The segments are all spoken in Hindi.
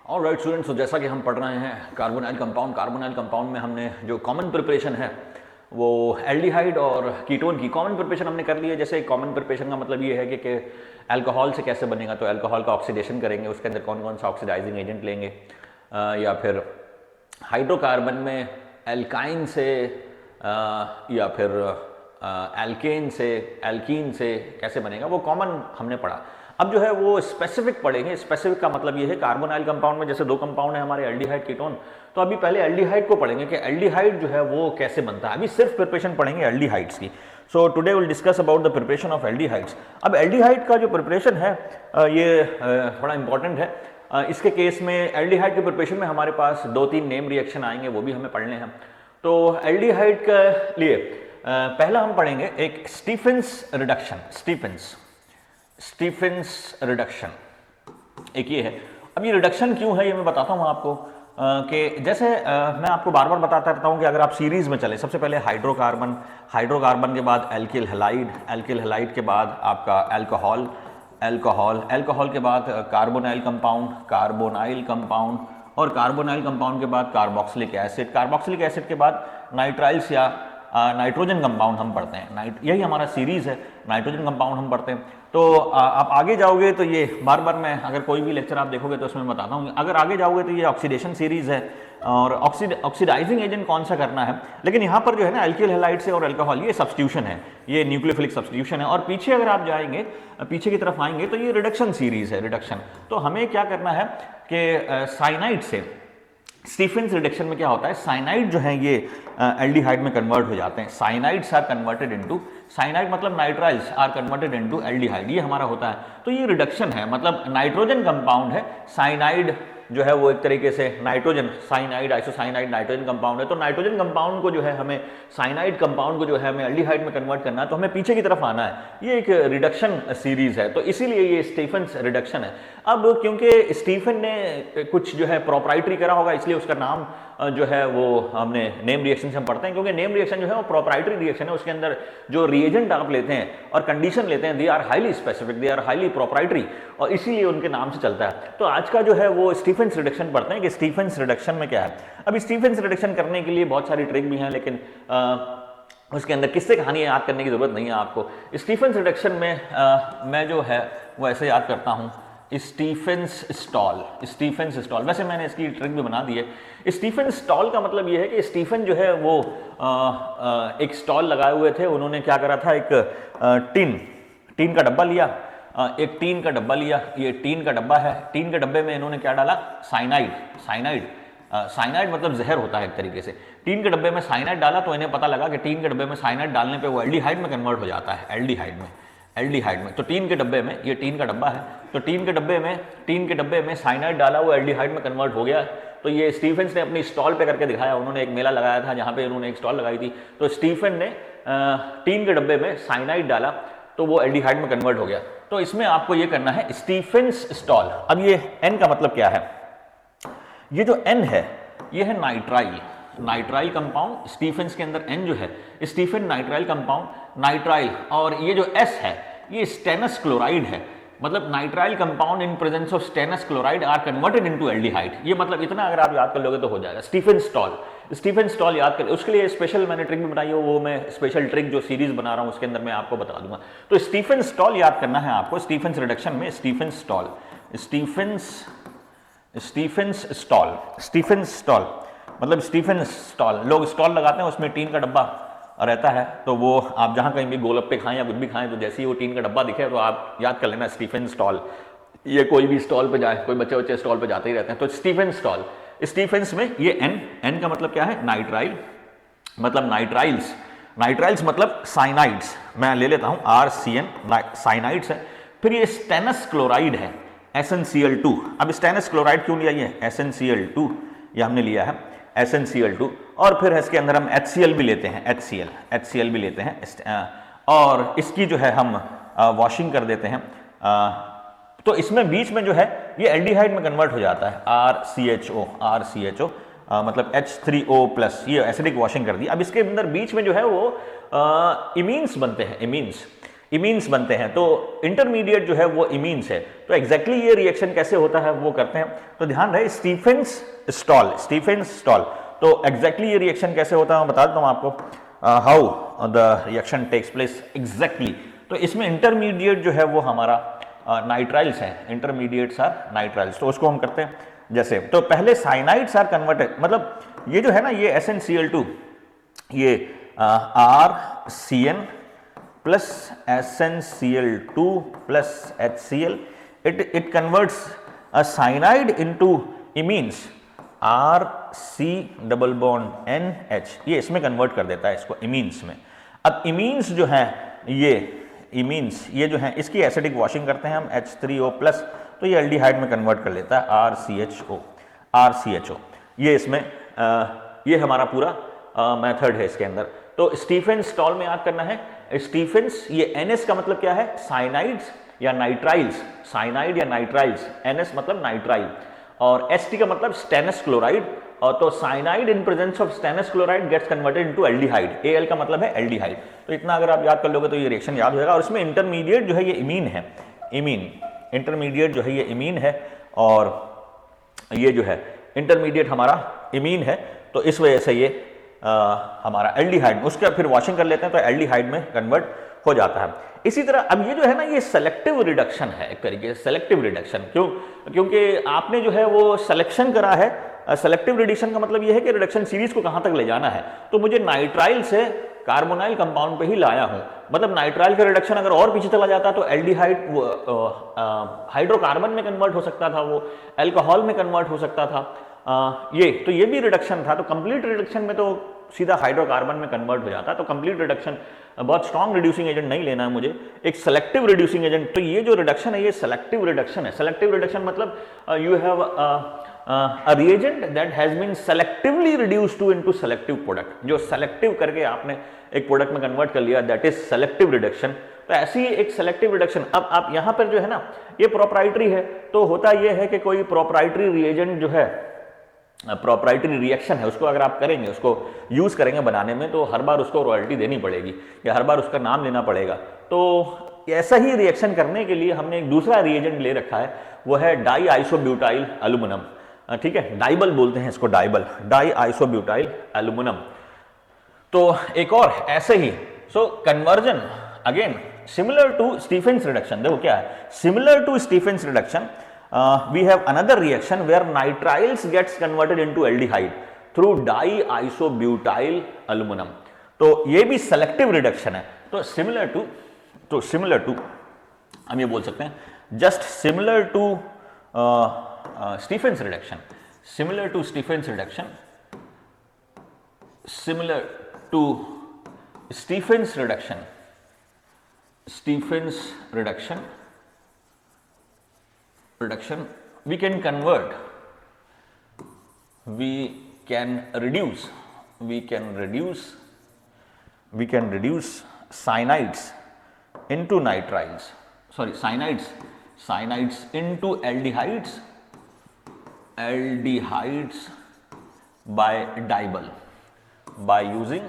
ऑलराइट स्टूडेंट्स, तो जैसा कि हम पढ़ रहे हैं कार्बोनाइल कंपाउंड में हमने जो कॉमन प्रिपरेशन है वो एल्डिहाइड और कीटोन की कॉमन प्रिपरेशन हमने कर ली है। जैसे कॉमन प्रिपरेशन का मतलब ये है कि अल्कोहल से कैसे बनेगा, तो अल्कोहल का ऑक्सीडेशन करेंगे, उसके अंदर कौन कौन सा ऑक्सीडाइजिंग एजेंट लेंगे, या फिर हाइड्रोकार्बन में एल्काइन से या फिर एल्कीन से कैसे बनेगा, वो कॉमन हमने पढ़ा। अब जो है वो स्पेसिफिक पढ़ेंगे। स्पेसिफिक का मतलब ये है कार्बोनाइल कंपाउंड में जैसे दो कंपाउंड है हमारे एल्डिहाइड कीटोन, तो अभी पहले एल्डिहाइड को पढ़ेंगे कि एल्डिहाइड जो है वो कैसे बनता है। अभी सिर्फ प्रिपरेशन पढ़ेंगे एल्डिहाइड्स की। So today will discuss about the preparation of aldehydes. अब एल्डिहाइड का जो प्रिपरेशन है ये थोड़ा इंपॉर्टेंट है। इसके केस में एल्डिहाइड के प्रिपरेशन में हमारे पास 2-3 नेम रिएक्शन आएंगे, वो भी हमें पढ़ने हैं। तो एल्डिहाइड के लिए पहला हम पढ़ेंगे एक स्टीफेंस रिडक्शन। स्टीफेंस रिडक्शन एक ये है। अब ये रिडक्शन क्यों है ये मैं बताता हूँ आपको कि जैसे मैं आपको बार बार बताता रहता हूँ कि अगर आप सीरीज में चले, सबसे पहले हाइड्रोकार्बन के बाद एल्किल हैलाइड के बाद आपका अल्कोहल के बाद कार्बोनाइल कंपाउंड और कार्बोनाइल कंपाउंड के बाद कार्बोक्सिलिक एसिड के बाद नाइट्राइल्स या नाइट्रोजन कंपाउंड हम पढ़ते हैं। यही हमारा सीरीज है, नाइट्रोजन कंपाउंड हम पढ़ते हैं। तो आप आगे जाओगे तो ये बार बार मैं अगर कोई भी लेक्चर आप देखोगे तो उसमें बताता हूँ, अगर आगे जाओगे तो ये ऑक्सीडेशन सीरीज है और ऑक्सीडाइजिंग एजेंट कौन सा करना है। लेकिन यहाँ पर जो है ना एल्किल हैलाइड से और अल्कोहल ये सब्स्टिट्यूशन है, ये न्यूक्लियोफिलिक सब्स्टिट्यूशन है। और पीछे अगर आप जाएंगे, पीछे की तरफ आएंगे तो ये रिडक्शन सीरीज है, रिडक्शन। तो हमें क्या करना है कि साइनाइड से स्टीफेंस रिडक्शन में क्या होता है, साइनाइड जो है ये एल्डिहाइड में कन्वर्ट हो जाते हैं। Cyanides are converted into, cyanide मतलब nitriles are converted into aldehyde, ये हमारा होता है। तो ये रिडक्शन है, मतलब नाइट्रोजन कंपाउंड है, साइनाइड जो है वो एक तरीके से nitrogen, cyanide isocyanide nitrogen compound है। तो नाइट्रोजन कंपाउंड को जो है हमें, साइनाइड कंपाउंड को जो है हमें एल्डिहाइड में कन्वर्ट करना है, तो हमें पीछे की तरफ आना है। ये एक रिडक्शन सीरीज है, तो इसीलिए ये स्टीफेंस रिडक्शन है। अब क्योंकि स्टीफन ने कुछ जो है प्रोप्राइटरी करा होगा, इसलिए उसका नाम जो है वो हमने नेम रिएक्शन से हम पढ़ते हैं, क्योंकि नेम रिएक्शन जो है वो प्रोप्राइटरी रिएक्शन है। उसके अंदर जो रिएजेंट आप लेते हैं और कंडीशन लेते हैं, they are highly specific, they are highly proprietary, और इसीलिए उनके नाम से चलता है। तो आज का जो है वो स्टीफेंस रिडक्शन पढ़ते हैं कि स्टीफेंस रिडक्शन में क्या है। अब स्टीफेंस रिडक्शन करने के लिए बहुत सारी ट्रिक भी हैं, लेकिन उसके अंदर किस्से कहानी याद करने की जरूरत नहीं है आपको। स्टीफेंस रिडक्शन में मैं जो है वो ऐसे याद करता हूँ, स्टीफेंस स्टॉल। वैसे मैंने इसकी ट्रिक भी बना दी है। स्टीफेंस स्टॉल का मतलब ये है कि स्टीफन जो है वो एक स्टॉल लगाए हुए थे। उन्होंने क्या करा था, एक टीन का डब्बा लिया, ये टीन का डब्बा है। टीन के डब्बे में इन्होंने क्या डाला, साइनाइड मतलब जहर होता है एक तरीके से। टीन के डब्बे में साइनाइड डाला तो इन्हें पता लगा कि टीन के डब्बे में साइनाइड डालने पे वो एल्डिहाइड में कन्वर्ट हो जाता है, एल्डिहाइड में। तो टीन के डब्बे में, ये टीन का डब्बा है, तो टीन के डब्बे में साइनाइड डाला, वो एल्डिहाइड में कन्वर्ट हो गया। तो ये स्टीफेंस ने अपनी स्टॉल पे करके दिखाया। उन्होंने एक मेला लगाया था जहाँ पे उन्होंने एक स्टॉल लगाई थी, तो स्टीफन ने टीन के डब्बे में साइनाइड डाला तो वो एल्डिहाइड में कन्वर्ट हो गया। तो इसमें आपको ये करना है स्टीफेंस स्टॉल। अब ये एन का मतलब क्या है, ये जो एन है ये है नाइट्राइल कंपाउंड। स्टीफेंस के अंदर एन जो है स्टीफन नाइट्राइल कंपाउंड, नाइट्राइल, और ये जो एस है ये स्टेनस क्लोराइड है। मतलब nitrile compound in presence of stannous chloride are converted into aldehyde. ये मतलब इतना अगर आप याद कर लोगे तो हो जाएगा। स्टीफेन स्टॉल याद कर, उसके लिए स्पेशल मैंने ट्रिक भी बनाई है, वो मैं स्पेशल ट्रिक जो सीरीज बना रहा हूं उसके अंदर मैं आपको बता दूंगा। तो स्टीफेन स्टॉल याद करना है आपको। स्टीफेंस रिडक्शन में स्टीफेंस स्टॉल मतलब स्टीफेन स्टॉल, लोग स्टॉल लगाते हैं, उसमें टीन का डब्बा रहता है। तो वो आप जहां कहीं भी गोलगप्पे खाएं या कुछ भी खाएं, तो जैसे ही वो टीन का डब्बा दिखे तो आप याद कर लेना स्टीफेन स्टॉल। ये कोई भी स्टॉल पे जाए, कोई बच्चे स्टॉल पे जाते ही रहते हैं। तो स्टीफेन स्टॉल, स्टीफेंस में ये एन का मतलब क्या है, नाइट्राइल, मतलब नाइट्राइल्स मतलब साइनाइड्स। मैं ले लेता हूं RCN, साइनाइड्स है। फिर ये स्टेनस क्लोराइड है, SnCl2। अब स्टेनस क्लोराइड क्यों लिया, ये SnCl2 ये हमने लिया है, SnCl2। और फिर इसके अंदर हम HCl भी लेते हैं, HCl भी लेते हैं, और इसकी जो है हम वॉशिंग कर देते हैं। तो इसमें बीच में जो है ये एल्डिहाइड में कन्वर्ट हो जाता है, RCHO, मतलब H3O+, ये एसिडिक वॉशिंग कर दी। अब इसके अंदर बीच में जो है वो इमीन्स बनते हैं, इमीन्स बनते हैं, तो इंटरमीडिएट जो है वो इमीन्स है। तो एग्जैक्टली ये रिएक्शन कैसे होता है वो करते हैं, तो ध्यान रहे स्टीफेंस स्टॉल। तो एग्जैक्टली ये रिएक्शन कैसे होता है मैं बता देता हूँ आपको, how the reaction takes place exactly. तो इसमें इंटरमीडिएट जो है वो हमारा नाइट्राइल्स हैं, इंटरमीडिएट्स आर नाइट्राइल्स। तो उसको हम करते हैं जैसे, तो पहले साइनाइड्स आर कन्वर्टेड, मतलब ये जो है ना ये SnCl2, ये RCN plus SnCl2 plus HCl, it converts a cyanide into imines RC double bond NH, ये इसमें कन्वर्ट कर देता है इसको इमीन्स में। अब इमीन्स जो है ये इमीन्स ये जो है इसकी एसिडिक वॉशिंग करते हैं हम H3O प्लस, तो ये एल्डिहाइड में कन्वर्ट कर लेता है RCHO। ये इसमें ये हमारा पूरा मेथड है इसके अंदर। तो स्टीफेंस स्टॉल में याद करना है, स्टीफेंस ये NS का मतलब क्या है, साइनाइड्स या नाइट्राइल्स, साइनाइड या नाइट्राइल्स, NS मतलब नाइट्राइल, और ST का मतलब स्टेनस क्लोराइड, और तो cyanide in presence of stannous chloride gets converted into aldehyde, Al का मतलब है एल्डिहाइड। तो इतना अगर आप याद कर लोगे तो ये रिएक्शन याद हो जाएगा। और इसमें इंटरमीडिएट जो है ये इमीन है, इमीन इंटरमीडिएट जो है ये इमीन है, और ये जो है इंटरमीडिएट हमारा इमीन है, तो इस वजह से ये हमारा एल्डिहाइड, उसका फिर वॉशिंग कर लेते हैं तो एल्डिहाइड में कन्वर्ट हो जाता है। इसी तरह अब ये जो है ना ये सेलेक्टिव रिडक्शन है, एक तरीके से सेलेक्टिव रिडक्शन, क्योंकि आपने जो है वो सिलेक्शन करा है। सेलेक्टिव रिडक्शन का मतलब ये है कि रिडक्शन सीरीज को कहां तक ले जाना है, तो मुझे नाइट्राइल से कार्बोनाइल कंपाउंड पे ही लाया हूं, मतलब नाइट्राइल का रिडक्शन अगर और पीछे चला जाता तो एल्डिहाइड हाइड्रोकार्बन में कन्वर्ट हो सकता था, वो अल्कोहल में कन्वर्ट हो सकता था, तो ये भी रिडक्शन था। तो कंप्लीट रिडक्शन में तो सीधा हाइड्रोकार्बन में कन्वर्ट हो जाता है। तो कंप्लीट रिडक्शन बहुत स्ट्रॉन्ग रिड्यूसिंग एजेंट नहीं लेना है मुझे, एक सेलेक्टिव रिड्यूसिंग एजेंट। तो ये जो रिडक्शन है ये सेलेक्टिव रिडक्शन है। सेलेक्टिव रिडक्शन मतलब you have a reagent that has been selectively reduced to into selective product, जो सेलेक्टिव करके आपने एक प्रोडक्ट में कन्वर्ट कर लिया, दैट इज सेलेक्टिव रिडक्शन। तो ऐसी एक सेलेक्टिव रिडक्शन। अब आप यहां पर जो है ना ये प्रोप्राइटरी है, तो होता यह है कि कोई प्रोप्राइटरी रिएजेंट जो है, प्रोप्राइटरी रिएक्शन है, उसको अगर आप करेंगे, उसको यूज करेंगे बनाने में, तो हर बार उसको रॉयल्टी देनी पड़ेगी या हर बार उसका नाम लेना पड़ेगा। तो ऐसा ही रिएक्शन करने के लिए हमने एक दूसरा रिएजेंट ले रखा है, वो है डाई आइसोब्यूटाइल एल्यूमिनियम, ठीक है, डाइबल बोलते हैं इसको, डाइबल, डाई आइसोब्यूटाइल एल्यूमिनियम। तो एक और ऐसे ही, so conversion again similar to Stephens reduction. देखो क्या है, similar to Stephens reduction we have another reaction where nitriles gets converted into aldehyde through diisobutyl aluminum। तो ये भी सेलेक्टिव रिडक्शन है। तो सिमिलर टू हम ये बोल सकते हैं just similar to Stephens reduction, similar to Stephens reduction, similar to Stephens reduction, Stephens reduction we can convert, we can reduce cyanides into nitriles, sorry cyanides into aldehydes by Dibel, by using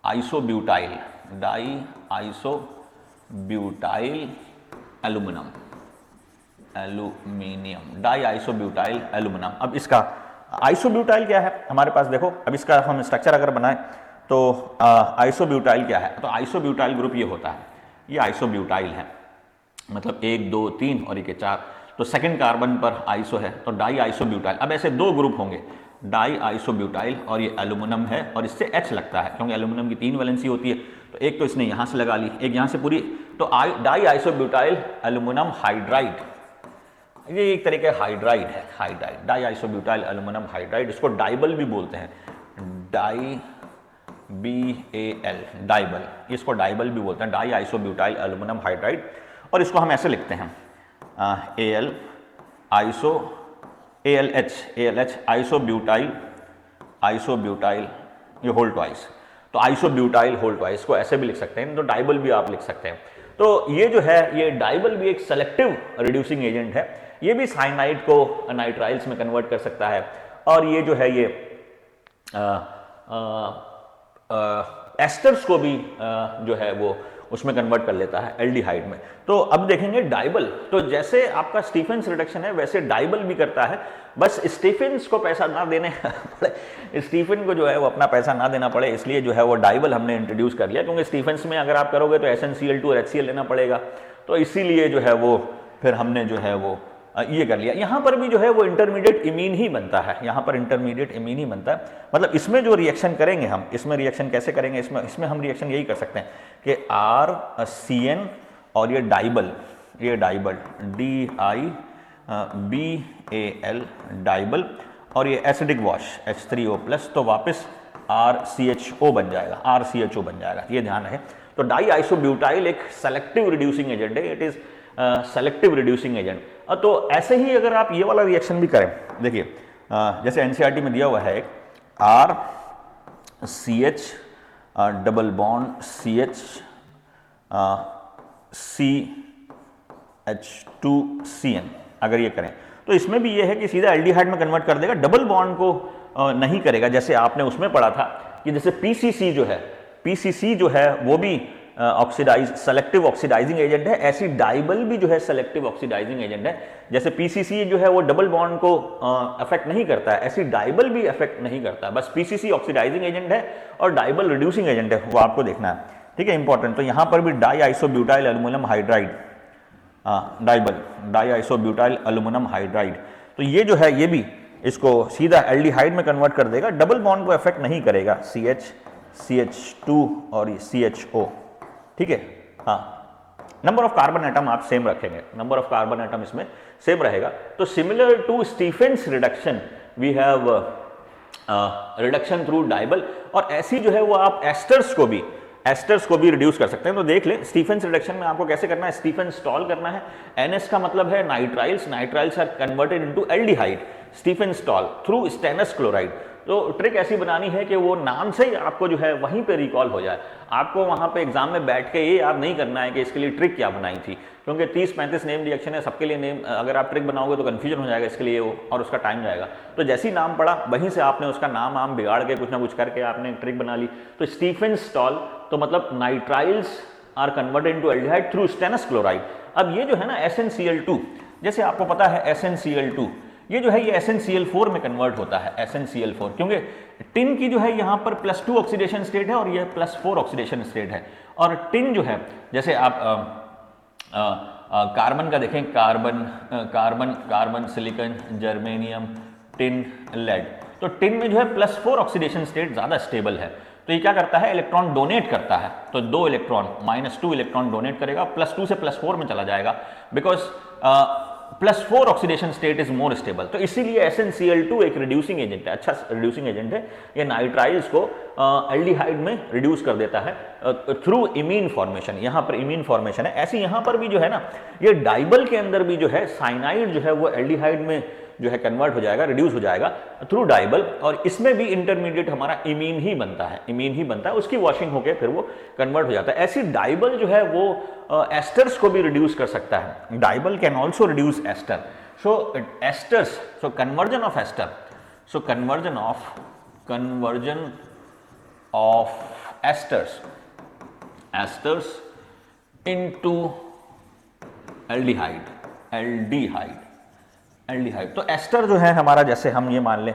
diisobutyl aluminium, diisobutyl aluminium. अब इसका आइसोब्यूटाइल क्या है हमारे पास, देखो अब इसका हम स्ट्रक्चर अगर बनाएं तो आइसोब्यूटाइल क्या है, तो आइसोब्यूटाइल ग्रुप ये होता है, ये आइसोब्यूटाइल है, मतलब 1 2 3 और ये 4, तो सेकंड कार्बन पर आइसो है, तो डाई आइसोब्यूटाइल। अब ऐसे दो ग्रुप होंगे, डाई आइसोब्यूटाइल, और ये एल्यूमिनियम है और इससे H लगता है क्योंकि एल्यूमिनियम की 3 वैलेंसी होती है, तो एक तो इसने यहां से लगा ली, एक यहां से पूरी, तो डाई आइसोब्यूटाइल एल्यूमिनियम हाइड्राइड, ये एक तरीके हाइड्राइड है, hydride, die isobutyl aluminium hydride, इसको डाइबल भी बोलते हैं, BAL, डाइबल, इसको डाइबल भी बोलते हैं, डाई आइसोब्यूटाइल एल्यूमिनियम हाइड्राइड। और इसको हम ऐसे लिखते हैं ALH आइसोब्यूटाइल ये होल ट्वाइस, तो आइसोब्यूटाइल होल ट्वाइस को ऐसे भी लिख सकते हैं, तो डाइबल भी आप लिख सकते हैं। तो ये जो है ये डाइबल भी एक सेलेक्टिव रिड्यूसिंग एजेंट है, ये भी साइनाइड को नाइट्राइल्स में कन्वर्ट कर सकता है, और ये जो है ये एस्टर्स को भी जो है वो उसमें कन्वर्ट कर लेता है एल्डिहाइड में। तो अब देखेंगे डाइबल, तो जैसे आपका स्टीफेंस रिडक्शन है वैसे डाइबल भी करता है, बस स्टीफेंस को पैसा ना देने पड़े, स्टीफन को जो है वो अपना पैसा ना देना पड़े, इसलिए जो है वो डाइबल हमने इंट्रोड्यूस कर लिया, क्योंकि स्टीफेंस में अगर आप करोगे तो SnCl2 और HCl लेना पड़ेगा, तो इसीलिए जो है वो फिर हमने जो है वो ये कर लिया। यहाँ पर भी जो है वो इंटरमीडिएट इमीन ही बनता है, यहाँ पर इंटरमीडिएट इमीन ही बनता है। मतलब इसमें जो रिएक्शन करेंगे हम, इसमें रिएक्शन कैसे करेंगे, इसमें हम रिएक्शन यही कर सकते हैं कि RCN और ये डाइबल DIBAL डाइबल और ये एसिडिक वॉश H3O+, तो वापस RCHO बन जाएगा, ये ध्यान रहे। तो डाई आइसोब्यूटाइल एक सेलेक्टिव रिड्यूसिंग एजेंट है, it is selective reducing agent. तो ऐसे ही अगर आप ये वाला रिएक्शन भी करें, देखिए जैसे NCERT में दिया हुआ है एक RCH double bond CH CH2CN, अगर ये करें तो इसमें भी ये है कि सीधा एल्डिहाइड में कन्वर्ट कर देगा, डबल बॉन्ड को नहीं करेगा, जैसे आपने उसमें पढ़ा था कि जैसे PCC जो है वो भी सेलेक्टिव ऑक्सीडाइजिंग एजेंट है, ऐसी डाइबल भी जो है सेलेक्टिव ऑक्सीडाइजिंग एजेंट है। जैसे PCC जो है वो डबल बॉन्ड को अफेक्ट नहीं करता है, ऐसी डाइबल भी अफेक्ट नहीं करता है, बस PCC ऑक्सीडाइजिंग एजेंट है और डाइबल रिड्यूसिंग एजेंट है, वो आपको देखना है, ठीक है, इंपॉर्टेंट। तो यहाँ पर भी die isobutyl aluminium hydride, die isobutyl aluminium hydride, तो ये जो है ये भी इसको सीधा एल्डिहाइड में कन्वर्ट कर देगा, डबल बॉन्ड को अफेक्ट नहीं करेगा, CH CH2 और CHO, ठीक है। हाँ, नंबर ऑफ कार्बन एटम आप सेम रखेंगे, नंबर ऑफ कार्बन एटम इसमें सेम रहेगा। तो similar to Stephens reduction we have reduction through DIBAL, और ऐसी जो है वो आप एस्टर्स को भी रिड्यूस कर सकते हैं। तो देख ले स्टीफेंस रिडक्शन में आपको कैसे करना है, स्टीफेंस्टॉल करना है, NS का मतलब है nitriles are converted into aldehyde, स्टीफेंस्टॉल थ्रू स्टेनस क्लोराइड। तो ट्रिक ऐसी बनानी है कि वो नाम से ही आपको जो है वहीं पे रिकॉल हो जाए, आपको वहां पे एग्जाम में बैठ के ये याद नहीं करना है कि इसके लिए ट्रिक क्या बनाई थी, क्योंकि 30-35 नेम रिएक्शन है, सबके लिए नेम अगर आप ट्रिक बनाओगे तो कन्फ्यूजन हो जाएगा इसके लिए वो, और उसका टाइम जाएगा। तो जैसे ही नाम पड़ा वहीं से आपने उसका नाम बिगाड़ के कुछ ना कुछ करके आपने ट्रिक बना ली। तो स्टीफेंस्टॉल तो मतलब nitriles are converted into aldehyde through stannous chloride. अब ये जो है ना SnCl2, जैसे आपको पता है SnCl2 ये जो है ये SnCl4 में कन्वर्ट होता है, SnCl4, क्योंकि टिन की जो है यहाँ पर +2 ऑक्सीडेशन स्टेट है और ये +4 ऑक्सीडेशन स्टेट है। और टिन जो है जैसे आप कार्बन का देखें, carbon silicon germanium tin lead, तो टिन में जो है +4 ऑक्सीडेशन स्टेट ज़्यादा स्टेबल है। तो ये क्या करता है, इलेक्ट्रॉन डोनेट करता है, तो 2 इलेक्ट्रॉन -2 इलेक्ट्रॉन डोनेट करेगा, +2 से +4 में चला जाएगा, because +4 oxidation state is more stable. तो इसीलिए SnCl2 एक रिड्यूसिंग एजेंट है, अच्छा रिड्यूसिंग एजेंट है, ये नाइट्राइल्स को एल्डिहाइड में रिड्यूस कर देता है थ्रू इमीन फॉर्मेशन। यहाँ पर इमीन फॉर्मेशन है, ऐसे यहाँ पर भी जो है ना, ये डाइबल के अंदर भी जो है साइनाइड जो है वो एल्डिहाइड में जो है कन्वर्ट हो जाएगा, रिड्यूस हो जाएगा थ्रू डाइबल, और इसमें भी इंटरमीडिएट हमारा इमीन ही बनता है, उसकी वॉशिंग होकर फिर वो कन्वर्ट हो जाता है। ऐसी डाइबल जो है वो एस्टर्स को भी रिड्यूस कर सकता है, DIBAL can also reduce ester. So esters, so conversion of ester, so conversion of esters into aldehyde. तो एस्टर जो है हमारा, जैसे हम ये मान लें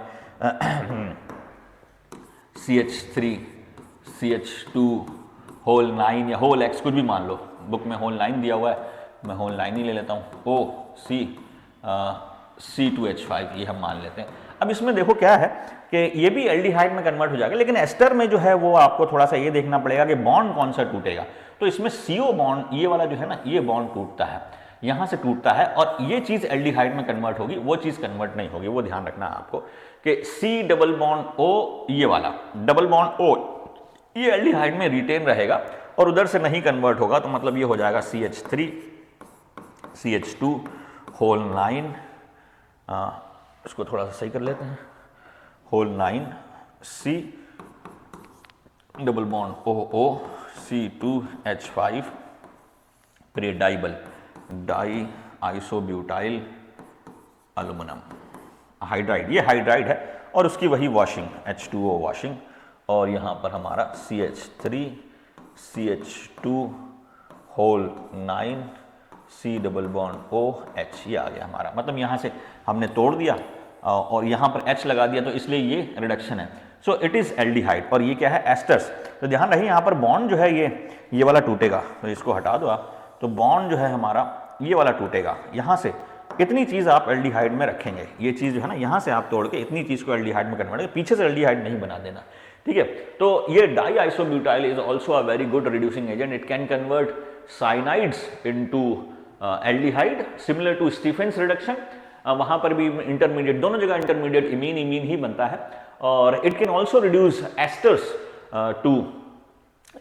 CH3 CH2 होल 9 या होल X कुछ भी मान लो, बुक में होल 9 दिया हुआ है, मैं होल 9 ही ले लेता हूँ, O C2H5 ये हम मान लेते हैं। अब इसमें देखो क्या है कि ये भी एल्डिहाइड में कन्वर्ट हो जाएगा, लेकिन एस्टर में जो है वो आपको थोड़ा सा ये देखना पड़ेगा कि बॉन्ड कौन सा टूटेगा। तो इसमें CO बॉन्ड, ये वाला जो है ना, ये बॉन्ड टूटता है, यहां से टूटता है, और ये चीज एल्डिहाइड में कन्वर्ट होगी, वो चीज कन्वर्ट नहीं होगी, वो ध्यान रखना है आपको कि C डबल बॉन्ड O, ये वाला डबल बॉन्ड O ये एल्डिहाइड में रिटेन रहेगा और उधर से नहीं कन्वर्ट होगा। तो मतलब ये हो जाएगा CH3 CH2 होल 9, इसको थोड़ा सा सही कर लेते हैं, whole 9 C double bond OO C2H5, फिर ये डाई आइसोब्यूटाइल एल्युमिनियम हाइड्राइड, ये हाइड्राइड है, और उसकी वही वॉशिंग H2O वॉशिंग, और यहाँ पर हमारा CH3 CH2 whole 9 C double bond OH, ये आ गया हमारा। मतलब यहाँ से हमने तोड़ दिया और यहाँ पर H लगा दिया, तो इसलिए ये रिडक्शन है। So it is aldehyde. और ये क्या है? एस्टर्स। तो ध्यान रखिए यहाँ पर बॉन्ड जो है ये वाला टूटेगा, तो इसको हटा दो आप, तो बॉन्ड जो है हमारा ये वाला टूटेगा। यहाँ से इतनी चीज़ आप एल्डिहाइड में रखेंगे, ये चीज़ जो है ना यहाँ से आप तोड़ के इतनी चीज़ को एल्डिहाइड में कन्वर्ट, पीछे से एल्डिहाइड नहीं बना देना, ठीक है। तो ये diisobutyl is also a very good reducing agent. It can convert cyanides into aldehyde similar to Stephens reduction. वहाँ पर भी इंटरमीडिएट, दोनों जगह इंटरमीडिएट इमीन ही बनता है। और it can also reduce esters to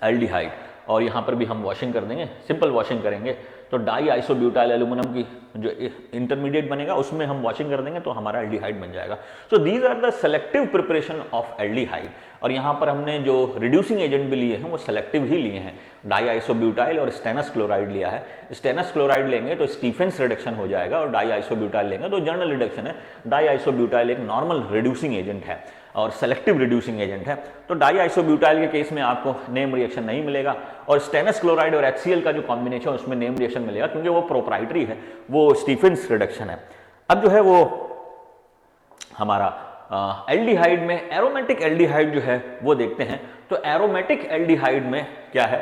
aldehyde. और यहाँ पर भी हम वॉशिंग कर देंगे, सिंपल वॉशिंग करेंगे, तो डाई आइसोब्यूटाइल एल्यूमिनियम की जो इंटरमीडिएट बनेगा उसमें हम वॉशिंग कर देंगे तो हमारा एल्डिहाइड बन जाएगा। So these are the selective preparation of aldehyde. और यहाँ पर हमने जो रिड्यूसिंग एजेंट भी लिए हैं वो सेलेक्टिव ही लिए हैं, डाई आइसोब्यूटाइल और स्टेनस क्लोराइड लिया है। स्टेनस क्लोराइड लेंगे तो स्टीफेंस रिडक्शन हो जाएगा, और डाई आइसोब्यूटाइल लेंगे तो जर्नल रिडक्शन है। डाई आइसोब्यूटाइल एक नॉर्मल रिड्यूसिंग एजेंट है और सेलेक्टिव रिड्यूसिंग एजेंट है। तो डाई आइसोब्यूटाइल के केस में आपको नेम रिएक्शन नहीं मिलेगा, और स्टेनस क्लोराइड और HCl का जो कॉम्बिनेशन है उसमें नेम रिएक्शन मिलेगा, क्योंकि वो प्रोप्राइटरी है, वो स्टीफेंस रिडक्शन है। अब जो है वो हमारा एल्डिहाइड में एरोमेटिक एल्डिहाइड जो है वो देखते हैं। तो एरोमेटिक एल्डिहाइड में क्या है?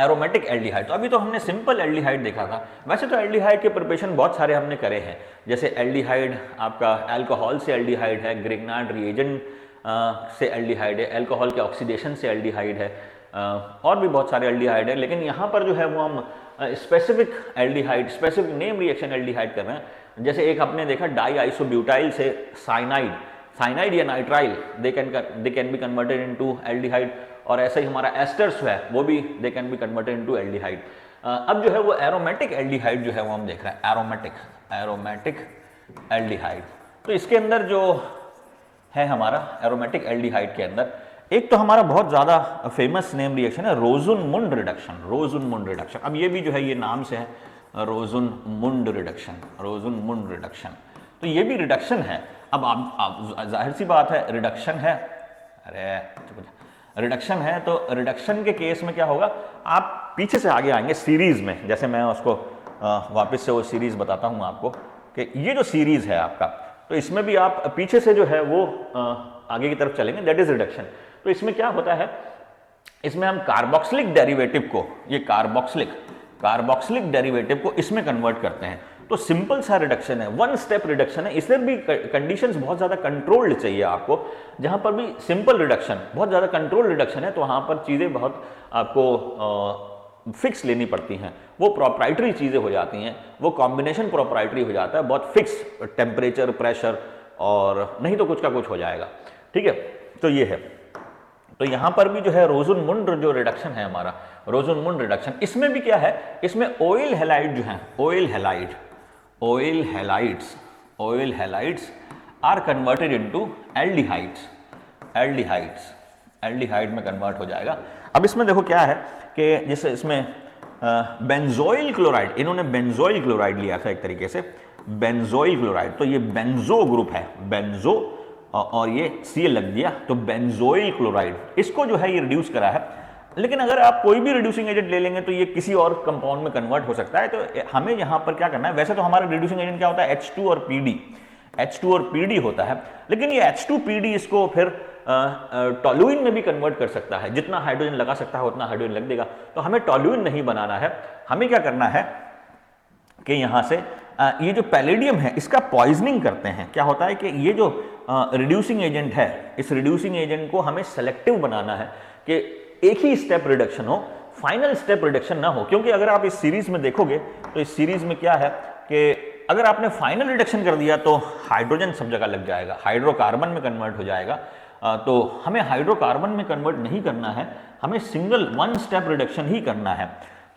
एरोमेटिक एल्डिहाइड, तो अभी तो हमने सिंपल एल्डिहाइड देखा था। वैसे तो एल्डिहाइड के प्रिपरेशन बहुत सारे हमने करे हैं, जैसे एल्डिहाइड आपका अल्कोहल से एल्डिहाइड है, ग्रिग्नार्ड रिएजेंट से एल्डिहाइड है, अल्कोहल के ऑक्सीडेशन से एल्डिहाइड है, और भी बहुत सारे एल्डिहाइड है। लेकिन यहाँ पर जो है वो हम specific aldehyde, specific name reaction aldehyde कर रहे हैं। जैसे एक आपने देखा डाई आइसोब्यूटाइल से साइनाइड या nitrile, they can be converted into aldehyde. और ऐसा ही हमारा एस्टर्स है, वो भी they can be converted into aldehyde. अब जो है वो एरोमेटिक एल्डिहाइड जो है वो हम देख रहे हैं, एरोमेटिक एल्डिहाइड। तो इसके अंदर जो है हमारा एरोमेटिक एल्डिहाइड के अंदर एक तो हमारा बहुत ज़्यादा फेमस नेम रिएक्शन है रोज़ुनमुंड रिडक्शन। अब ये भी जो है ये नाम से है, रोज़ुनमुंड रिडक्शन। तो ये भी रिडक्शन है। अब आप जाहिर सी बात है रिडक्शन है, रिडक्शन है, तो रिडक्शन के केस में क्या होगा? आप पीछे से आगे आएंगे सीरीज में, जैसे मैं उसको वापस से वो सीरीज बताता हूँ आपको कि ये जो सीरीज है आपका, तो इसमें भी आप पीछे से जो है वो आगे की तरफ चलेंगे, दैट इज रिडक्शन। तो इसमें क्या होता है? इसमें हम कार्बोक्सिलिक डेरिवेटिव को, ये कार्बोक्सिलिक डेरिवेटिव को इसमें कन्वर्ट करते हैं। तो सिंपल सा रिडक्शन है, वन स्टेप रिडक्शन है। इसमें भी कंडीशंस बहुत ज़्यादा कंट्रोल्ड चाहिए आपको। जहाँ पर भी सिंपल रिडक्शन, बहुत ज़्यादा कंट्रोल्ड रिडक्शन है, तो वहाँ पर चीज़ें बहुत आपको फिक्स लेनी पड़ती हैं, वो प्रोप्राइटरी चीज़ें हो जाती हैं, वो कॉम्बिनेशन प्रोप्राइटरी हो जाता है, बहुत फिक्स टेम्परेचर, प्रेशर, और नहीं तो कुछ का कुछ हो जाएगा, ठीक है। तो ये है। तो यहाँ पर भी जो है रोज़ुनमुंड जो रिडक्शन है हमारा, रोज़ुनमुंड रिडक्शन, इसमें भी क्या है? इसमें ऑयल हैलाइड जो है, acyl halides are converted into aldehyde में कन्वर्ट हो जाएगा। अब इसमें देखो क्या है कि जैसे इसमें बेंजोइल क्लोराइड, इन्होंने बेंजोइल क्लोराइड लिया था एक तरीके से, बेंजोइल क्लोराइड, तो ये बेंजो ग्रुप है, बेंजो और ये Cl लग दिया, तो बेंजोइल क्लोराइड, इसको जो है ये रिड्यूस करा है। लेकिन अगर आप कोई भी रिड्यूसिंग एजेंट ले लेंगे तो ये किसी और कंपाउंड में कन्वर्ट हो सकता है। तो हमें यहाँ पर क्या करना है? वैसे तो हमारा रिड्यूसिंग एजेंट क्या होता है? H2 और PD होता है, लेकिन ये H2PD इसको फिर टॉलुइन में भी कन्वर्ट कर सकता है। जितना हाइड्रोजन लगा सकता है उतना हाइड्रोजन लग देगा। तो हमें टॉलुइन नहीं बनाना है, हमें क्या करना है कि यहाँ से ये जो पैलेडियम है इसका पॉइजनिंग करते हैं। क्या होता है कि ये जो रिड्यूसिंग एजेंट है, इस रिड्यूसिंग एजेंट को हमें सेलेक्टिव बनाना है कि एक ही स्टेप रिडक्शन हो, फाइनल स्टेप रिडक्शन ना हो। क्योंकि अगर आप इस सीरीज में देखोगे तो इस सीरीज में क्या है कि अगर आपने फाइनल रिडक्शन कर दिया तो हाइड्रोजन सब जगह लग जाएगा, हाइड्रोकार्बन में कन्वर्ट हो जाएगा। तो हमें हाइड्रोकार्बन में कन्वर्ट नहीं करना है, हमें सिंगल वन स्टेप रिडक्शन ही करना है।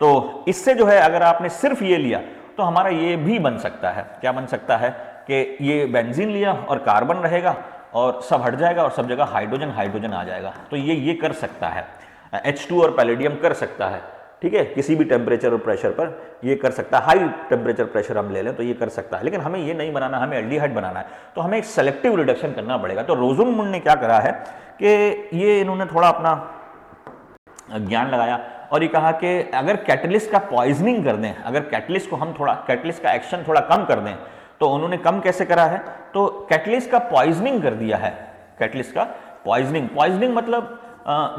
तो इससे जो है अगर आपने सिर्फ ये लिया तो हमारा ये भी बन सकता है, क्या बन सकता है कि ये बेंजीन लिया और कार्बन रहेगा और सब हट जाएगा और सब जगह हाइड्रोजन आ जाएगा। तो ये कर सकता है, H2 और पैलेडियम कर सकता है। ठीक है, किसी भी टेम्परेचर और प्रेशर पर ये कर सकता है। हाई टेम्परेचर प्रेशर हम ले लें तो ये कर सकता है, लेकिन हमें ये नहीं बनाना, हमें एल्डिहाइड बनाना है, तो हमें एक सेलेक्टिव रिडक्शन करना पड़ेगा। तो रोज़नमुंड ने क्या करा है कि ये इन्होंने थोड़ा अपना ज्ञान लगाया और ये कहा कि अगर कैटलिस्ट का पॉइजनिंग कर दें, अगर कैटलिस्ट को हम थोड़ा, कैटलिस्ट का एक्शन थोड़ा कम कर दें, तो उन्होंने कम कैसे करा है, तो कैटलिस्ट का पॉइजनिंग कर दिया है। कैटलिस्ट का पॉइजनिंग मतलब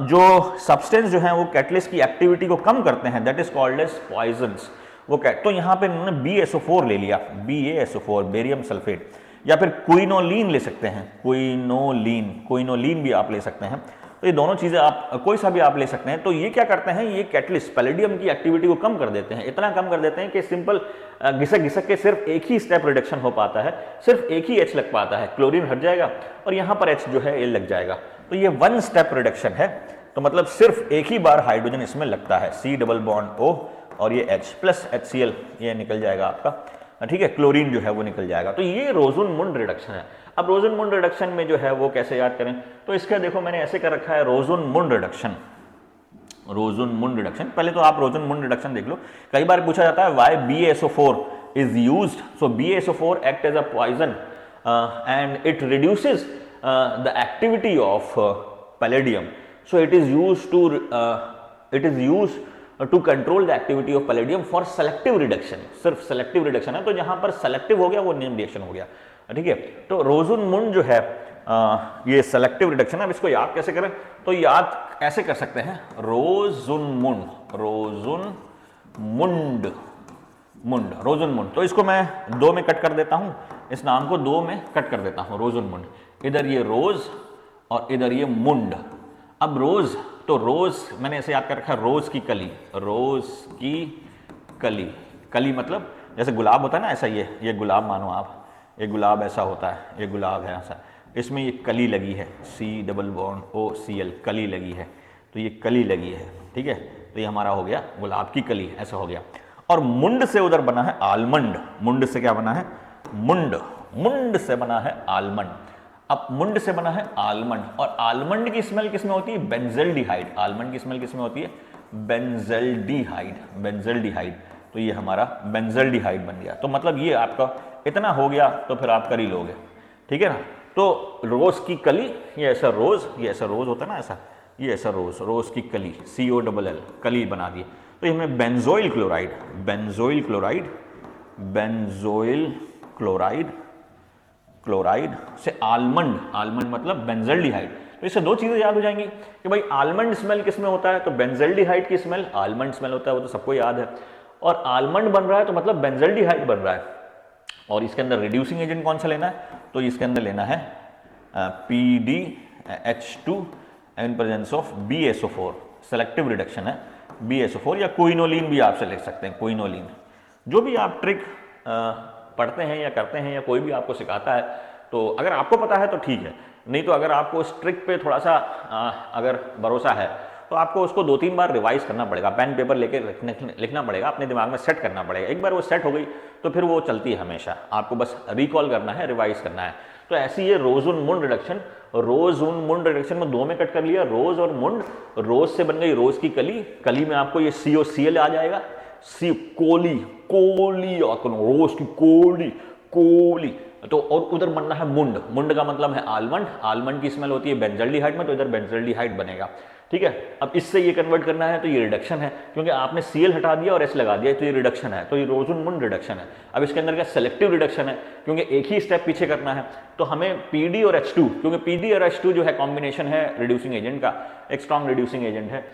जो सब्सटेंस जो है वो कैटलिस्ट की एक्टिविटी को कम करते हैं, that is called as poisons. वो तो यहाँ पे उन्होंने BaSO4 ले लिया, BaSO4 बेरियम सल्फेट, या फिर क्विनोलिन ले सकते हैं, क्विनोलिन भी आप ले सकते हैं। तो ये दोनों चीज़ें आप कोई सा भी आप ले सकते हैं। तो ये क्या करते हैं, ये कैटलिस्ट पैलेडियम की एक्टिविटी को कम कर देते हैं, इतना कम कर देते हैं कि सिंपल घिसक के सिर्फ एक ही स्टेप रिडक्शन हो पाता है, सिर्फ एक ही H लग पाता है, क्लोरीन हट जाएगा और यहाँ पर H जो है ये लग जाएगा। तो ये वन स्टेप रिडक्शन है, तो मतलब सिर्फ एक ही बार हाइड्रोजन इसमें लगता है, C डबल बॉन्ड O और ये H प्लस HCl ये निकल जाएगा आपका, ठीक है, क्लोरीन जो है वो निकल जाएगा। तो ये रोज़नमुंड रिडक्शन है। अब रोज़नमुंड रिडक्शन में जो है वो कैसे याद करें, तो इसका देखो मैंने ऐसे कर रखा है रोज़नमुंड रिडक्शन। रोज़नमुंड रिडक्शन, पहले तो आप रोज़नमुंड रिडक्शन देख लो। कई बार पूछा जाता है why BaSO4 is used, so BaSO4 act as a poison and it reduces the activity of palladium, so it is used to control the activity of palladium for selective reduction. सिर्फ सेलेक्टिव रिडक्शन है, तो जहां पर सेलेक्टिव हो गया वो नेम रिएक्शन हो गया, ठीक है। तो रोज़नमुंड जो है ये सेलेक्टिव रिडक्शन है। अब इसको याद कैसे करें, तो याद ऐसे कर सकते हैं, रोज़नमुंड, रोज़नमुंड। तो इसको मैं दो में कट कर देता हूं, इस नाम को दो में कट कर देता हूं, रोज़नमुंड। इधर ये रोज और इधर ये मुंड। अब रोज, तो रोज मैंने ऐसे याद कर रखा है, रोज की कली, रोज की कली। कली मतलब जैसे गुलाब होता है ना, ऐसा ये गुलाब मानो आप, ये गुलाब ऐसा होता है, ये गुलाब है ऐसा, इसमें ये कली लगी है, C डबल बॉन्ड OCl, कली लगी है, तो ये कली लगी है, ठीक है। तो ये हमारा हो गया गुलाब की कली, ऐसा हो गया। और मुंड से उधर बना है आलमंड। मुंड से क्या बना है, मुंड से बना है आलमंड। अब मुंड से बना है आलमंड, और आलमंड की स्मेल किसमें होती है, बेंजल्डिहाइड। आलमंड की स्मेल किसमें होती है, बेंजल्डिहाइड। तो ये हमारा बेंजल्डिहाइड बन गया। तो मतलब ये आपका इतना हो गया, तो फिर आप कर ही लोगे, ठीक है ना। तो रोज की कली, ये ऐसा रोज, ये ऐसा रोज होता है ना ऐसा, ये ऐसा रोज की कली, COLL, कली बना दी। तो ये हमें बेंजोइल क्लोराइड से आलमंड मतलब बेंजल्डिहाइड। तो इससे दो चीजें याद हो जाएंगी कि भाई आलमंड स्मेल किस में होता है, तो बेंजल्डिहाइड की स्मेल, आलमंड स्मेल होता है, वो तो सबको याद है। और आलमंड बन रहा है तो मतलब बेंजल्डिहाइड बन रहा है। और इसके अंदर रिड्यूसिंग एजेंट कौन सा लेना है, तो इसके अंदर लेना है PDH2 in presence of BaSO4, selective reduction है BaSO4, या क्विनोलिन भी आपसे लिख सकते हैं, क्विनोलिन। जो भी आप ट्रिक पढ़ते हैं या करते हैं या कोई भी आपको सिखाता है, तो अगर आपको पता है तो ठीक है, नहीं तो अगर आपको उस ट्रिक पे थोड़ा सा अगर भरोसा है तो आपको उसको 2-3 बार रिवाइज करना पड़ेगा, पेन पेपर लेके लिखना पड़ेगा, अपने दिमाग में सेट करना पड़ेगा। एक बार वो सेट हो गई तो फिर वो चलती है हमेशा, आपको बस रिकॉल करना है, रिवाइज करना है। तो ऐसी ये रोज़नमुंड रिडक्शन में दो में कट कर लिया, रोज और मुंड। रोज से बन गई रोज की कली, कली में आपको ये COCl आ जाएगा, कोली रोज की कोली। तो और उधर बनना है मुंड का मतलब है आलमंड की स्मेल होती है बेंजल्डिहाइड में, तो इधर बेंजल्डिहाइड बनेगा, ठीक है। अब इससे ये कन्वर्ट करना है तो ये रिडक्शन है, क्योंकि आपने Cl हटा दिया और S लगा दिया, तो ये रिडक्शन है, तो ये रोज़नमुंड रिडक्शन है। अब इसके अंदर क्या सेलेक्टिव रिडक्शन है, क्योंकि एक ही स्टेप पीछे करना है, तो हमें PD और H2, क्योंकि PD और H2 जो है कॉम्बिनेशन है रिड्यूसिंग एजेंट का, एक स्ट्रॉन्ग रिड्यूसिंग एजेंट है,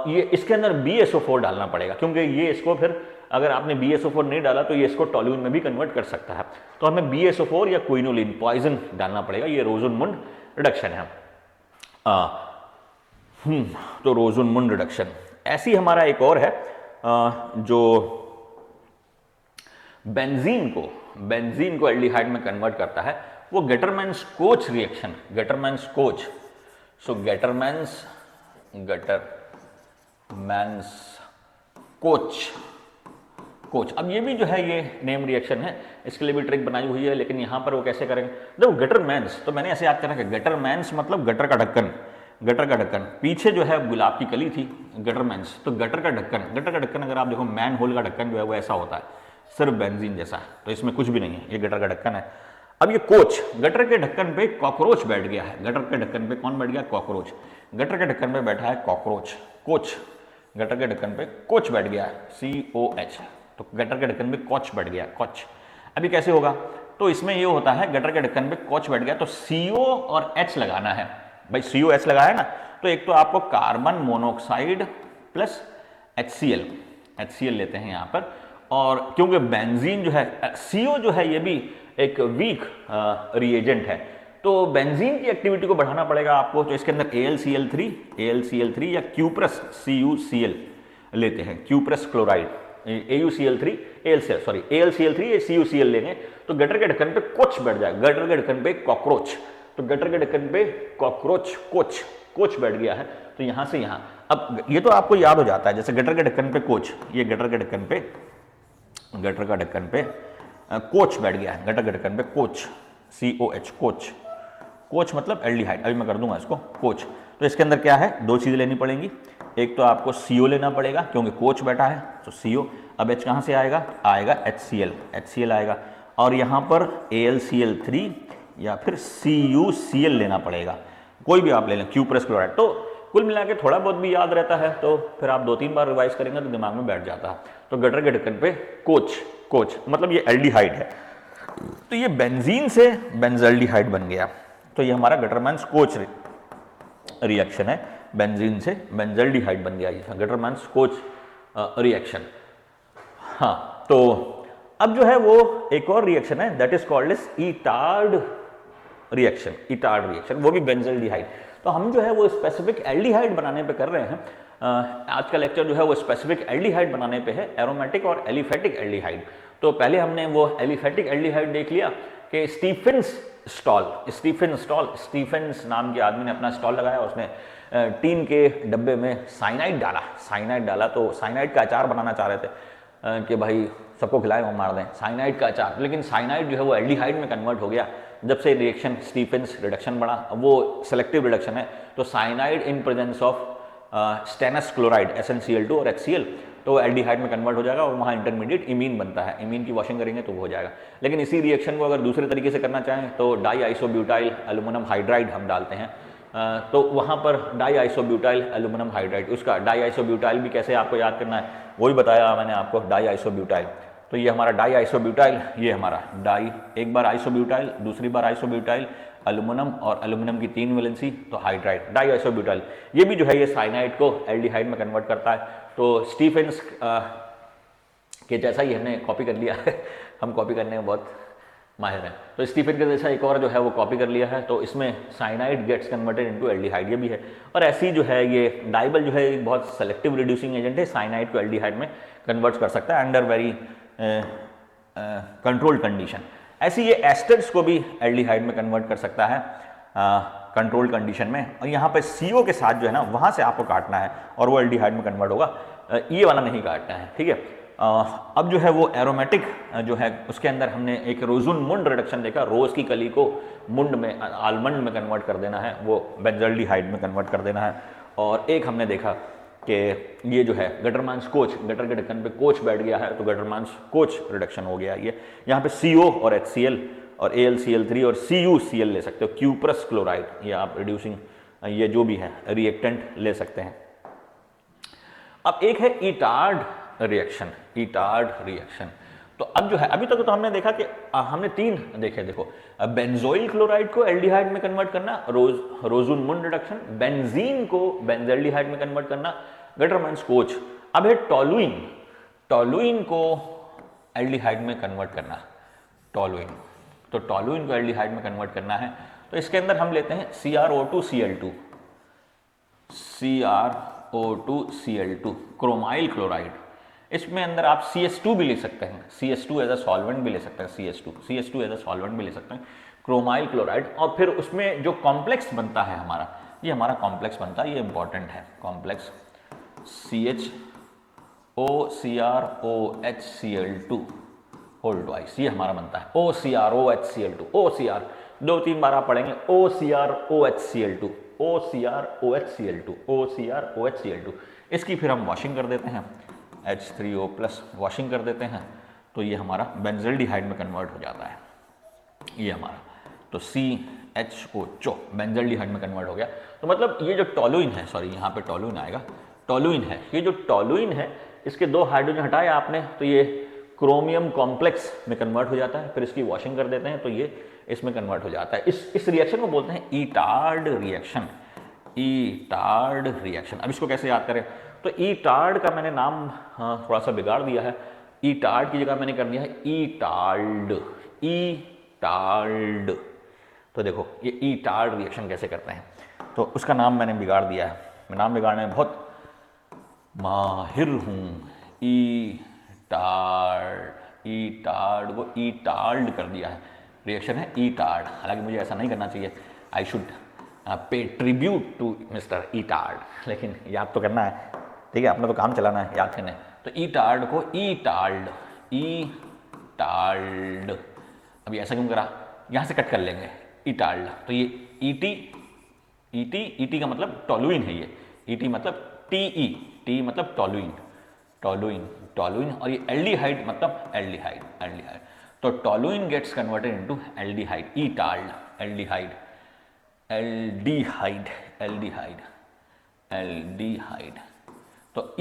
ये इसके अंदर BaSO4 डालना पड़ेगा, क्योंकि ये इसको फिर अगर आपने BaSO4 नहीं डाला तो ये इसको टोल्यूइन में भी कन्वर्ट कर सकता है। तो हमें BaSO4 या क्विनोलिन पॉइजन डालना पड़ेगा, ये रोज़नमुंड रिडक्शन है। तो रोज़नमुंड रिडक्शन। ऐसी हमारा एक और है जो बेंजीन को एल्डिहाइड में कन्वर्ट करता है, वो गेटरमैन-कोच रिएक्शन, गेटरमैन-कोच। सो गेटरमैन-कोच। अब ये भी जो है ये नेम रिएक्शन है, इसके लिए भी ट्रिक बनाई हुई है, लेकिन यहां पर वो कैसे करेंगे, देखो गेटरमैन्स, तो मैंने ऐसे याद करा कि गेटरमैन्स मतलब गटर का ढक्कन, गटर का ढक्कन, पीछे जो है गुलाब की कली थी, गटर मैंस, तो गटर का ढक्कन अगर आप देखो मैन होल का ढक्कन जो है वो ऐसा होता है, सिर्फ बेंजीन जैसा है, तो इसमें कुछ भी नहीं है, ये गटर का ढक्कन है। अब ये कोच, गटर के ढक्कन पे कॉकरोच बैठ गया है, गटर के ढक्कन पे कौन बैठ गया? कॉकरोच। गटर के ढक्कन पे बैठा है कॉकरोच, कोच, गटर के ढक्कन पे कोच बैठ गया है, COH, तो गटर के ढक्कन पे कोच बैठ गया, कोच। अभी कैसे होगा? तो इसमें ये होता है, गटर के ढक्कन पे कोच बैठ गया तो CO और H लगाना है, भाई COH लगाया ना, तो एक तो आपको कार्बन मोनोऑक्साइड प्लस HCl लेते हैं यहाँ पर, और क्योंकि बेंजीन जो है, CO जो है ये भी एक वीक रिएजेंट है, तो बेंजीन की एक्टिविटी को बढ़ाना पड़ेगा आपको, तो इसके अंदर AlCl3 या क्यूप्रस CuCl लेते हैं, cuprous chloride, AuCl3 AlCl3 CuCl लेंगे, तो गटर के ढक्कन पे कोच बैठ जाएगा, गटर के ढक्कन पे कॉकरोच, तो गटर के ढक्कन पे कॉकरोच कोच बैठ गया है, तो यहां से यहां, अब ये तो आपको याद हो जाता है, जैसे गटर के ढक्कन पे कोच, ये गटर के ढक्कन पे कोच बैठ गया है, गटर के ढक्कन पे कोच, COH, कोच मतलब एल्डिहाइड, अभी मैं कर दूंगा इसको कोच। तो इसके अंदर क्या है, दो चीजें लेनी पड़ेंगी, एक तो आपको CO लेना पड़ेगा क्योंकि कोच बैठा है, तो CO, अब H कहां से आएगा? HCl आएगा, और यहां पर AlCl3 या फिर CuCl लेना पड़ेगा, कोई भी आप ले लें, क्यूप्रस क्लोराइड। तो कुल मिला के थोड़ा बहुत भी याद रहता है, तो फिर आप 2-3 बार रिवाइज करेंगे तो दिमाग में बैठ जाता है। तो गटर के ढक्कन पे कोच मतलब ये एल्डिहाइड है, तो ये बेंजीन से बेंजल्डिहाइड बन गया, तो ये हमारा गटरमैन्स कोच रिएक्शन है, बेंजीन से बेंजल्डिहाइड बन गया, ये गटरमैन्स कोच रिएक्शन। हाँ, तो अब जो है वो एक और रिएक्शन है, that is called as Etard reaction, वो भी बेंजल्डिहाइड। तो हम जो है वो स्पेसिफिक एल्डिहाइड बनाने पे कर रहे हैं, आज का लेक्चर जो है वो स्पेसिफिक एल्डिहाइड बनाने पे है, एरोमेटिक और एलिफेटिक एल्डिहाइड। तो पहले हमने वो एलिफेटिक एल्डिहाइड देख लिया कि स्टीफेंस नाम के आदमी ने अपना स्टॉल लगाया, उसने टीन के डब्बे में साइनाइड डाला, तो साइनाइड का अचार बनाना चाह रहे थे कि भाई सबको खिलाए वो मार दें, साइनाइड का अचार, लेकिन साइनाइड जो है वो एल्डिहाइड में कन्वर्ट हो गया जब से रिएक्शन स्टीफेंस रिडक्शन बढ़ा, वो सेलेक्टिव रिडक्शन है, तो cyanide in presence of stannous chloride SnCl2 और HCl, तो एल्डिहाइड में कन्वर्ट हो जाएगा और वहाँ इंटरमीडिएट इमीन बनता है, इमीन की वॉशिंग करेंगे तो वो हो जाएगा। लेकिन इसी रिएक्शन को अगर दूसरे तरीके से करना चाहें तो डाई आइसोब्यूटाइल एल्यूमिनियम हाइड्राइड हम डालते हैं, तो वहाँ पर डाई आइसोब्यूटाइल एल्यूमिनियम हाइड्राइड, उसका डाई आइसोब्यूटाइल भी कैसे आपको याद करना है वही बताया मैंने आपको, डाई आइसोब्यूटाइल। तो ये हमारा डाई आइसोब्यूटाइल, ये हमारा डाई, एक बार आइसोब्यूटाइल, दूसरी बार आइसोब्यूटाइल, एल्यूमिनियम और एल्यूमिनियम की 3 वैलेंसी, तो हाइड्राइड, डाई आइसोब्यूटाइल। ये भी जो है ये साइनाइड को एल्डिहाइड में कन्वर्ट करता है। तो स्टीफेंस के जैसा ही हमने कॉपी कर लिया है हम कॉपी करने में बहुत माहिर हैं, तो स्टीफेन के जैसा एक और जो है वो कॉपी कर लिया है, तो इसमें cyanide gets converted into aldehyde, ये भी है। और ऐसी जो है ये डाइबल जो है एक बहुत सेलेक्टिव रिड्यूसिंग एजेंट है, साइनाइड को एल्डिहाइड में कन्वर्ट कर सकता है अंडर वेरी कंट्रोल्ड कंडीशन। ऐसी ये एस्टर्स को भी एल्डिहाइड में कन्वर्ट कर सकता है कंट्रोल्ड कंडीशन में, और यहाँ पे CO के साथ जो है ना वहाँ से आपको काटना है और वो एल्डिहाइड में कन्वर्ट होगा, ये वाला नहीं काटना है, ठीक है। अब जो है वो एरोमेटिक जो है उसके अंदर हमने एक रोजुन मुंड रिडक्शन देखा, रोज की कली को मुंड में, आलमंड में कन्वर्ट कर देना है, वो बेंजल्डिहाइड में कन्वर्ट कर देना है। और एक हमने देखा कि ये जो है गटरमैन्स कोच, गटर के ढक्कन पे कोच बैठ गया है तो गटरमैन्स कोच रिडक्शन हो गया ये। यहाँ पे CO और HCl और AlCl3 और CuCl ले सकते हो, क्यूप्रस क्लोराइड, ये आप रिड्यूसिंग ये जो भी है रिएक्टेंट ले सकते हैं। अब एक है इटार्ड रिएक्शन, तो अब जो है अभी तक तो हमने देखा कि हमने 3 देखे, देखो बेंजोइल क्लोराइड को एल्डिहाइड में कन्वर्ट करना, रोजुन मुंड रिडक्शन, बेंजीन को बेंजल्डिहाइड में कन्वर्ट करना, गटरमैन्स कोच। अब है टोलुइन को एल्डिहाइड में कन्वर्ट करना, तो टोलुइन को एल्डिहाइड में कन्वर्ट करना है, तो इसके अंदर हम लेते हैं CrO2Cl2 क्रोमाइल क्लोराइड। इसमें अंदर आप CS2 भी ले सकते हैं, CS2 एज अ सॉल्वेंट भी ले सकते हैं, CS2 एज अ सॉल्वेंट भी ले सकते हैं, क्रोमाइल क्लोराइड। और फिर उसमें जो कॉम्प्लेक्स बनता है हमारा, ये हमारा कॉम्प्लेक्स बनता है, ये इंपॉर्टेंट है कॉम्प्लेक्स, CHOCrOHCl2 होल ट्वाइस, ये हमारा बनता है OCrOHCl2, OCr 2-3 बार आप पढ़ेंगे, OCrOHCl2, OCrOHCl2 OCrOHCl2। इसकी फिर हम वॉशिंग कर देते हैं, H3O+ वॉशिंग कर देते हैं, तो ये हमारा बेंजल्डिहाइड में कन्वर्ट हो जाता है, ये हमारा। तो CHO बेंजल्डिहाइड में कन्वर्ट हो गया। तो मतलब ये जो टोलुइन है, सॉरी यहाँ पे टोलुइन आएगा, टोलुइन है, ये जो टोलुइन है इसके 2 हाइड्रोजन हटाए आपने तो ये क्रोमियम कॉम्प्लेक्स में कन्वर्ट हो जाता है, फिर इसकी वॉशिंग कर देते हैं तो ये इसमें कन्वर्ट हो जाता है। इस रिएक्शन को बोलते हैं ईटार्ड रिएक्शन, ईटार्ड रिएक्शन। अब इसको कैसे याद करें, तो ईटार्ड का मैंने नाम थोड़ा सा बिगाड़ दिया है, ईटार्ड की जगह मैंने कर दिया है ईटाल्ड, ईटाल्ड। तो देखो ये ईटार्ड रिएक्शन कैसे करते हैं, तो उसका नाम मैंने बिगाड़ दिया है, मैं नाम बिगाड़ने में बहुत माहिर हूँ। ईटार्ड को ईटाल्ड कर दिया है, रिएक्शन है ईटार्ड। हालांकि मुझे ऐसा नहीं करना चाहिए, I should pay tribute to mister Etard, लेकिन याद तो करना है, ठीक है, अपना तो काम चलाना है, याद करना है। तो ईटार्ड को ईटाल्ड, ईटाल्ड। अभी ऐसा क्यों करा, यहाँ से कट कर लेंगे ईटाल्ड, तो ये ईटी का मतलब टोलुइन है, ये ईटी मतलब टी मतलब टोलुइन, टोलुइन, और ये एल्डिहाइड मतलब एल्डिहाइड। तो toluene gets converted into aldehyde, Etard, aldehyde. तो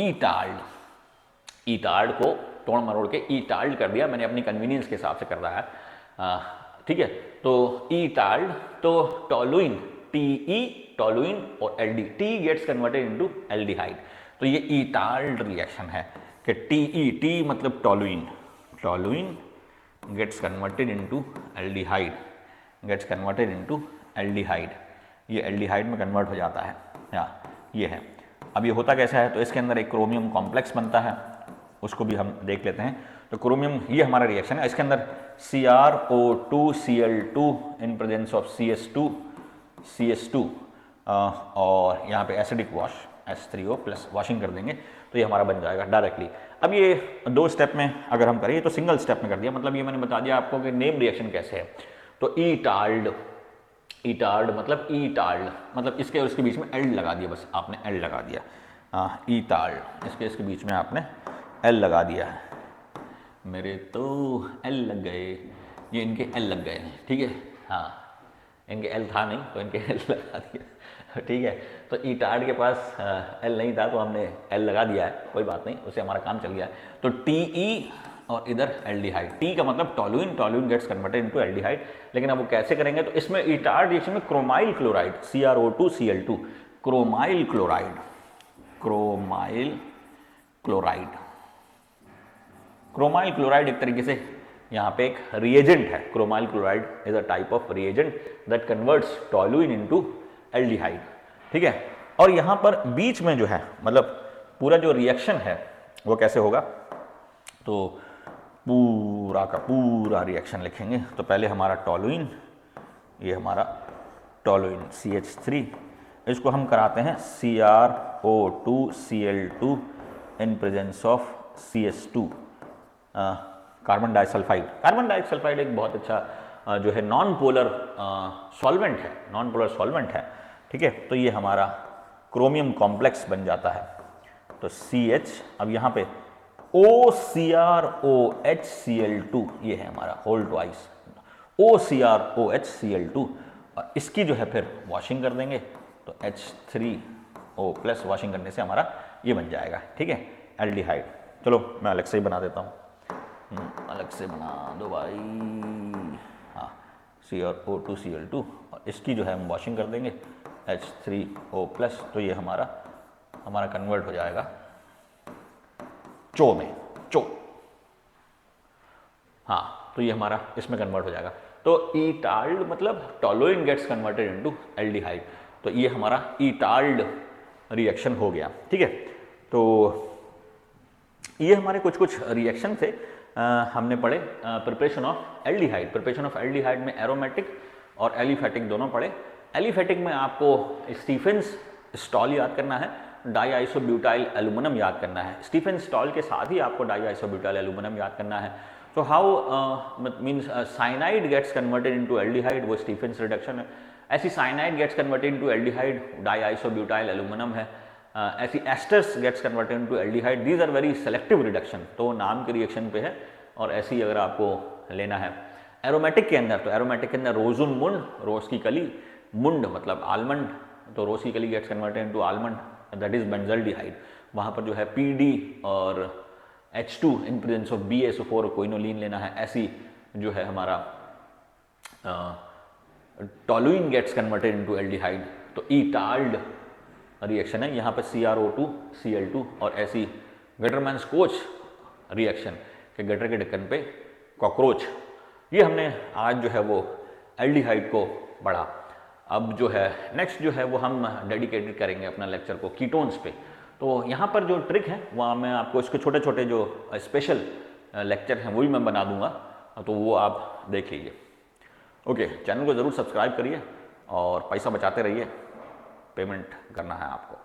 ईटाल्ड को तोड़ मरोड़ के ईटाल्ड कर दिया मैंने, अपनी कन्वीनियंस के हिसाब से कर रहा है, ठीक है। तो ईटाल्ड, तो टोलुइन, टोलुइन और एल्डी, T gets converted into aldehyde. तो ये ईटाल्ड रिएक्शन है कि टी मतलब toluene gets converted into aldehyde, ये एल्डिहाइड में कन्वर्ट हो जाता है, ये है। अब ये होता कैसा है, तो इसके अंदर एक क्रोमियम कॉम्प्लेक्स बनता है, उसको भी हम देख लेते हैं। तो क्रोमियम, ये हमारा रिएक्शन है, इसके अंदर CrO2Cl2 in presence of CS2 और यहाँ पे एसिडिक वॉश H3O+ वॉशिंग कर देंगे तो ये हमारा बन जाएगा डायरेक्टली। अब ये 2 स्टेप में अगर हम करें तो सिंगल स्टेप में कर दिया, मतलब ये मैंने बता दिया आपको कि नेम रिएक्शन कैसे है। तो ईटाल्ड मतलब इसके और इसके बीच में एल लगा दिया, बस आपने एल लगा दिया, ईटाल्ड, इसके बीच में आपने एल लगा दिया है, मेरे तो एल लग गए, ये इनके एल लग गए हैं, ठीक है, हाँ इनके एल था नहीं तो इनके एल लगा दिया, ठीक है। तो ईटार्ड के पास एल नहीं था तो हमने एल लगा दिया है, कोई बात नहीं, उससे हमारा काम चल गया है। तो टी और इधर एल्डिहाइड, टी का मतलब toluene gets converted into aldehyde. लेकिन अब वो कैसे करेंगे, तो इसमें ईटार्ड रिएक्शन में chromyl chloride CrO2Cl2, chromyl chloride एक तरीके से यहाँ पे एक रिएजेंट है। Chromyl chloride is a type of reagent that converts toluene into aldehyde, ठीक है। और यहाँ पर बीच में जो है, मतलब पूरा जो रिएक्शन है वो कैसे होगा, तो पूरा का पूरा रिएक्शन लिखेंगे। तो पहले हमारा टोलुइन, ये हमारा टोलुइन CH3, इसको हम कराते हैं CrO2Cl2 in presence of CS2 carbon disulphide एक बहुत अच्छा जो है नॉन पोलर सॉल्वेंट है, ठीक है। तो ये हमारा क्रोमियम कॉम्प्लेक्स बन जाता है। तो CH, अब यहाँ पे OCrOHCl2, ये है हमारा होल ट्वाइस OCrOHCl2, और इसकी जो है फिर वॉशिंग कर देंगे तो H3O+ वॉशिंग करने से हमारा ये बन जाएगा, ठीक है, एल्डिहाइड। चलो मैं अलग से ही बना देता हूँ, अलग से बना दो भाई, हाँ, CrO2Cl2, और इसकी जो है हम वॉशिंग कर देंगे H3O+, तो ये हमारा कन्वर्ट हो जाएगा चो में, हाँ, तो ये हमारा इसमें कन्वर्ट हो जाएगा। तो ईटाल्ड मतलब toluene gets converted into aldehyde, तो ये हमारा ईटाल्ड रिएक्शन हो गया, ठीक है। तो ये हमारे कुछ रिएक्शन थे, हमने पढ़े प्रिपरेशन ऑफ एल्डिहाइड में एरोमेटिक और एलिफेटिक दोनों पढ़े। एलिफेटिक में आपको स्टीफेंस स्टॉल याद करना है, डाईआइसोब्यूटाइल एल्यूमिनियम याद करना है। स्टीफेन स्टॉल के साथ ही आपको डाईआइसोब्यूटाइल एल्यूमिनियम याद करना है। तो how means cyanide gets converted into aldehyde, वो स्टीफेंस रिडक्शन है। ऐसी cyanide gets converted into aldehyde, diisobutyl aluminium है। ऐसी esters gets converted into aldehyde, these are very selective reduction, तो नाम के रिएक्शन पे है। और ऐसी अगर आपको लेना है एरोमेटिक के अंदर, तो एरोमेटिक के अंदर रोजुन मुंड, रोज की कली, मुंड मतलब आलमंड, तो रोज की कली gets converted into almond, that is benzaldehyde. वहाँ पर जो है PD और H2 in presence of BaSO4 quinoline लेना है। ऐसी जो है हमारा toluene gets converted into aldehyde, तो ईटाल्ड रिएक्शन है यहाँ पे CrO2 Cl2। और ऐसी गटरमैन-स्कोच रिएक्शन के गटर के ढक्कन पे कॉकरोच। ये हमने आज जो है वो एल्डिहाइड को पढ़ा। अब जो है नेक्स्ट जो है वो हम डेडिकेटेड करेंगे अपना लेक्चर को कीटोन्स पे। तो यहाँ पर जो ट्रिक है वहाँ मैं आपको इसके छोटे छोटे जो स्पेशल लेक्चर हैं वो भी मैं बना दूंगा, तो वो आप देख लीजिए। ओके, चैनल को ज़रूर सब्सक्राइब करिए और पैसा बचाते रहिए, पेमेंट करना है आपको।